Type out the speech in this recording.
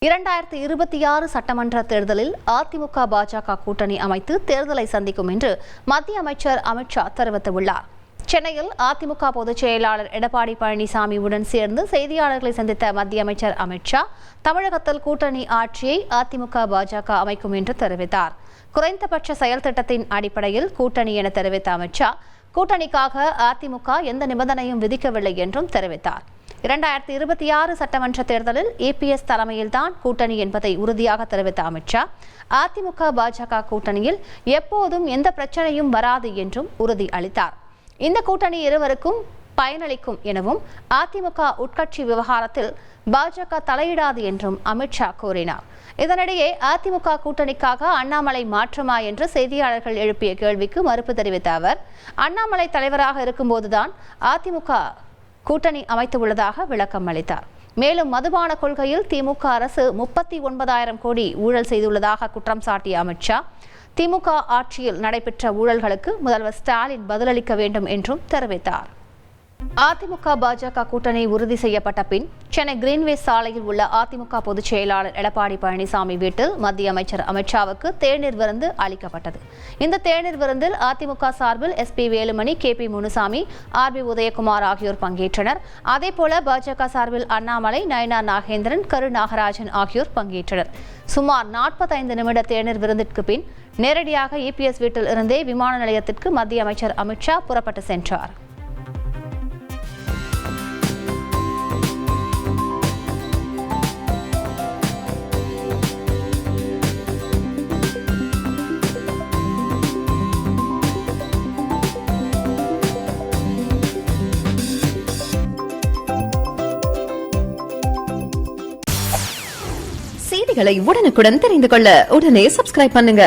2026 சட்டமன்ற தேர்தலில் அதிமுக பாஜக கூட்டணி அமைத்து தேர்தலை சந்திக்கும் என்று மத்திய அமைச்சர் அமித் ஷா தெரிவித்துள்ளார். சென்னையில் அதிமுக பொதுச் செயலாளர் எடப்பாடி பழனிசாமியுடன் சேர்ந்து செய்தியாளர்களை சந்தித்த மத்திய அமைச்சர் அமித் ஷா தமிழகத்தில் கூட்டணி ஆட்சியை அதிமுக பாஜக அமைக்கும் என்று தெரிவித்தார். குறைந்தபட்ச செயல் திட்டத்தின் அடிப்படையில் கூட்டணி என தெரிவித்த அமித் ஷா கூட்டணிக்காக அதிமுக எந்த நிபந்தனையும் விதிக்கவில்லை என்றும் தெரிவித்தார். 2026 சட்டமன்ற தேர்தலில் EPS தலைமையில்தான் கூட்டணி என்பதை உறுதியாக தெரிவித்த அமித் ஷா அதிமுக பாஜக கூட்டணியில் எப்போதும் எந்த பிரச்சனையும் வராது என்றும் உறுதி அளித்தார். இந்த கூட்டணி இருவருக்கும் பயனளிக்கும் எனவும் அதிமுக உட்கட்சி விவகாரத்தில் பாஜக தலையிடாது என்றும் அமித் ஷா கூறினார். இதனிடையே அதிமுக கூட்டணிக்காக அண்ணாமலை மாற்றமா என்று செய்தியாளர்கள் எழுப்பிய கேள்விக்கு மறுப்பு தெரிவித்த அவர், அண்ணாமலை தலைவராக இருக்கும்போதுதான் அதிமுக கூட்டணி அமைத்துள்ளதாக விளக்கம் அளித்தார். மேலும் மதுபான கொள்கையில் திமுக அரசு 39,000 கோடி ஊழல் செய்துள்ளதாக குற்றம் சாட்டிய அமித் ஷா திமுக ஆட்சியில் நடைபெற்ற ஊழல்களுக்கு முதல்வர் ஸ்டாலின் பதிலளிக்க வேண்டும் என்றும் தெரிவித்தார். அதிமுக பாஜக கூட்டணி உறுதி செய்யப்பட்ட பின் சென்னை கிரீன்வேஸ் சாலையில் உள்ள அதிமுக பொதுச் செயலாளர் எடப்பாடி பழனிசாமி வீட்டில் மத்திய அமைச்சர் அமித் ஷாவுக்கு தேநீர் விருந்து அளிக்கப்பட்டது. இந்த தேநீர் விருந்தில் அதிமுக சார்பில் SP Velumani, KP Munusamy, RB Udhayakumar ஆகியோர் பங்கேற்றனர். அதேபோல பாஜக சார்பில் அண்ணாமலை, நயினார் நாகேந்திரன், கரு நாகராஜன் ஆகியோர் பங்கேற்றனர். சுமார் 45 நிமிட தேநீர் விருந்திற்கு பின் நேரடியாக EPS வீட்டில் இருந்தே விமான நிலையத்திற்கு மத்திய அமைச்சர் அமித் ஷா புறப்பட்டு சென்றார். செய்திகளை உடனுக்குடன் தெரிந்து கொள்ள உடனே சப்ஸ்கிரைப் பண்ணுங்க.